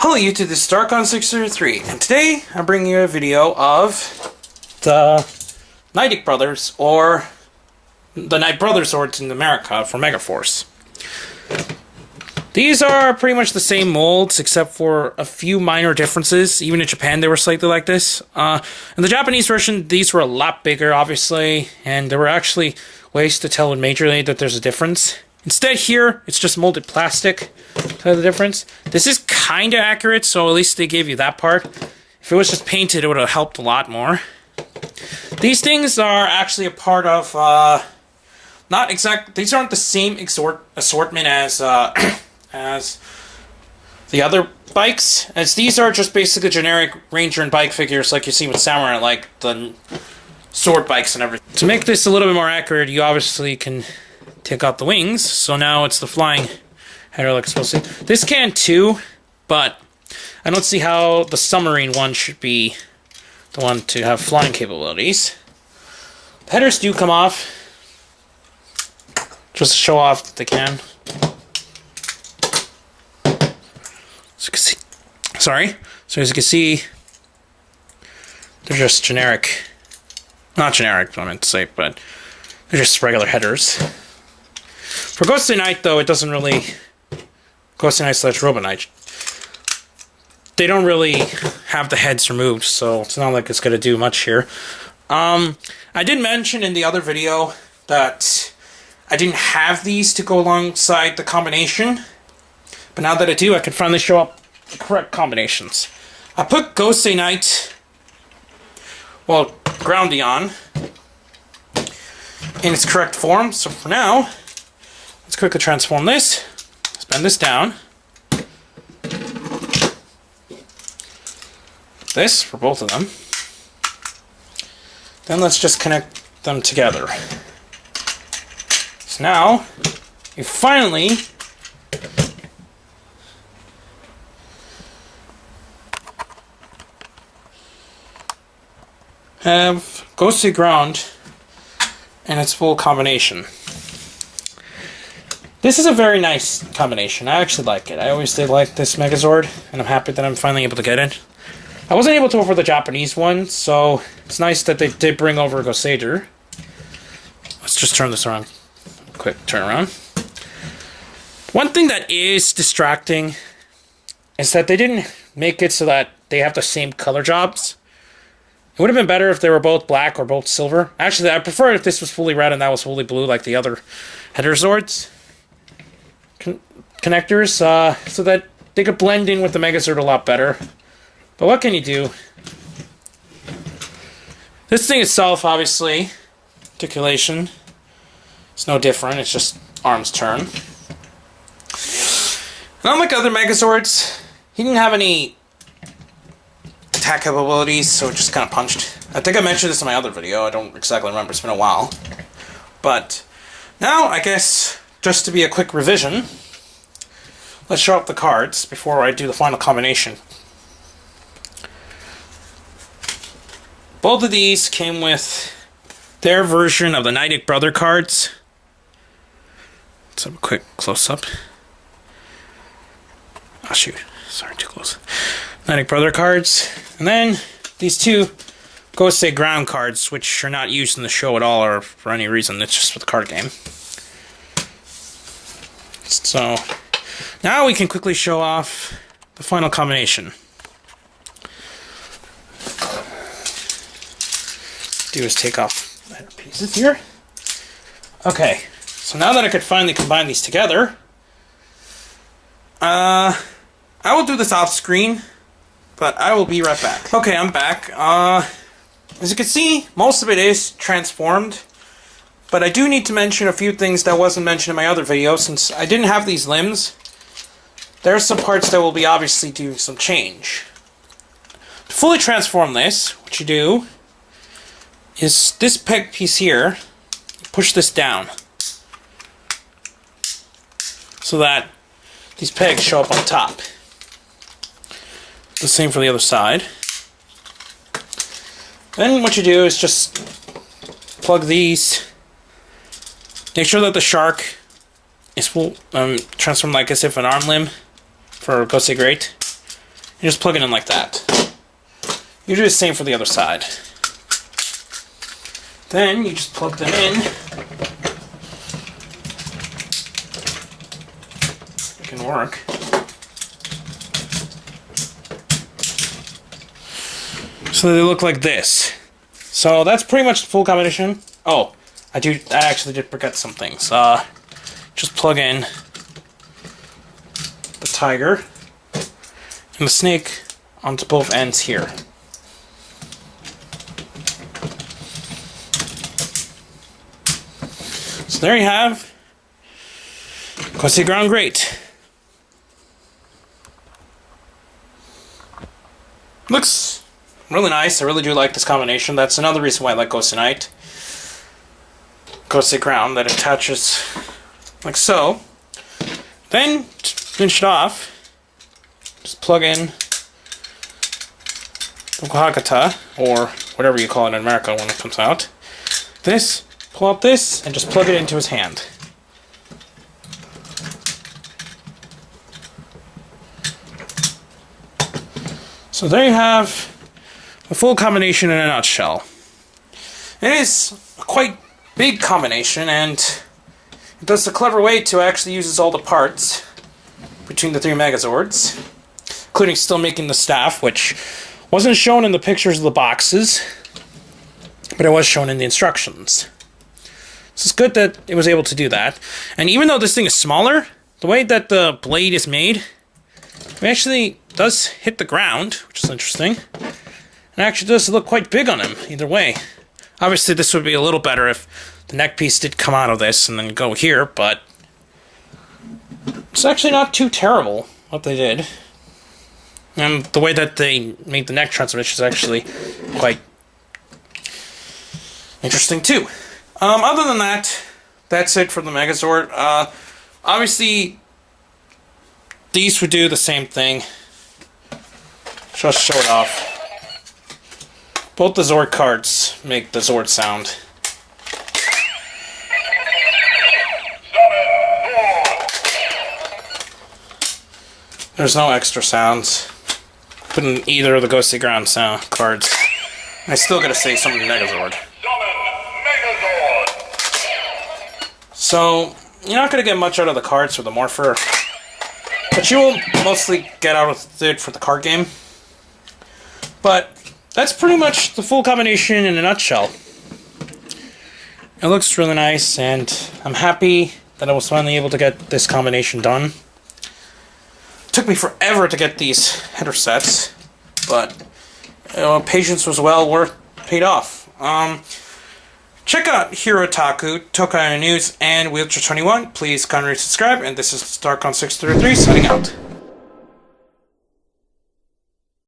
Hello YouTube, this is Darkon633, and today I'm bringing you a video of the Knight Brothers, or the Knight Brothers Zords in America for Megaforce. These are pretty much the same molds, except for a few minor differences. Even in Japan they were slightly like this. In the Japanese version, these were a lot bigger, obviously, and there were actually ways to tell majorly that there's a difference. Instead here, it's just molded plastic. Tell the difference. This is kind of accurate, so at least they gave you that part. If it was just painted, it would have helped a lot more. These things are actually a part of, not exact. These aren't the same assortment as as the other bikes, as these are just basically generic ranger and bike figures like you see with Samurai, like the sword bikes and everything. To make this a little bit more accurate, you obviously can take out the wings, so now it's the flying header like it's supposed to. This can too, but I don't see how the submarine one should be the one to have flying capabilities. The headers do come off, just to show off that they can. So you can see, so as you can see, they're just generic. Not generic, I meant to say, but they're just regular headers. For Gosei Knight, though, it doesn't really... Gosei Knight / Robo Knight. They don't really have the heads removed, so it's not like it's going to do much here. I did mention in the other video that I didn't have these to go alongside the combination. But now that I do, I can finally show up the correct combinations. I put Gosei Knight, well, Groundy on in its correct form, so for now, let's quickly transform this. Let's bend this down. This for both of them. Then let's just connect them together. So now, you finally have Gosei Ground and its full combination. This is a very nice combination. I actually like it. I always did like this Megazord, and I'm happy that I'm finally able to get it. I wasn't able to for the Japanese one, so it's nice that they did bring over Gosei. Let's just turn this around. Quick turn around. One thing that is distracting is that they didn't make it so that they have the same color jobs. It would have been better if they were both black or both silver. Actually, I prefer if this was fully red and that was fully blue like the other header Zords. Connectors, so that they could blend in with the Megazord a lot better. But what can you do? This thing itself, obviously, articulation, it's no different. It's just arms turn. And unlike other Megazords, he didn't have any attack capabilities, so it just kind of punched. I think I mentioned this in my other video. I don't exactly remember. It's been a while. But now, I guess, just to be a quick revision, let's show up the cards before I do the final combination. Both of these came with their version of the Knight Brother cards. Let's have a quick close-up. Oh shoot, sorry, too close. Knight Brother cards. And then these two Gosei Ground cards, which are not used in the show at all or for any reason. It's just for the card game. So now we can quickly show off the final combination. Do is take off the header pieces here. Okay, so now that I could finally combine these together, I will do this off screen, but I will be right back. Okay, I'm back. As you can see, most of it is transformed. But I do need to mention a few things that wasn't mentioned in my other video. Since I didn't have these limbs, there are some parts that will be obviously doing some change. To fully transform this, what you do is this peg piece here, push this down so that these pegs show up on top. The same for the other side. Then what you do is just plug these. Make sure that the shark is full, transformed like as if an arm limb for Gosei Great. You just plug it in like that. You do the same for the other side. Then you just plug them in. It can work. So they look like this. So that's pretty much the full combination. Oh, I actually did forget some things. Just plug in the tiger and the snake onto both ends here. So there you have Gosei Ground Great. Looks really nice. I really do like this combination. That's another reason why I like Gosei Knight. Gosei Ground that attaches like so. Then, to finish it off, just plug in the Hakata, or whatever you call it in America when it comes out. This, pull out this, and just plug it into his hand. So there you have the full combination in a nutshell. It is a quite big combination, and it does the clever way to actually uses all the parts between the three Megazords, including still making the staff, which wasn't shown in the pictures of the boxes, but it was shown in the instructions. So it's good that it was able to do that. And even though this thing is smaller, the way that the blade is made, it actually does hit the ground, which is interesting. And actually does look quite big on him, either way. Obviously, this would be a little better if the neck piece did come out of this and then go here, but it's actually not too terrible what they did. And the way that they made the neck transmission is actually quite interesting, too. Other than that, that's it for the Megazord. Obviously, these would do the same thing. Just show it off. Both the Zord cards make the Zord sound. There's no extra sounds. Put in either of the Gosei Ground sound cards. I still gotta say something to Megazord. So, you're not gonna get much out of the cards for the Morpher, but you will mostly get out of it for the card game. But that's pretty much the full combination in a nutshell. It looks really nice, and I'm happy that I was finally able to get this combination done. It took me forever to get these header sets, but patience was well worth paid off. Check out Hero Otaku, Tokai News, and Wheelchair 21. Please kindly subscribe, and this is StarCon633 signing out.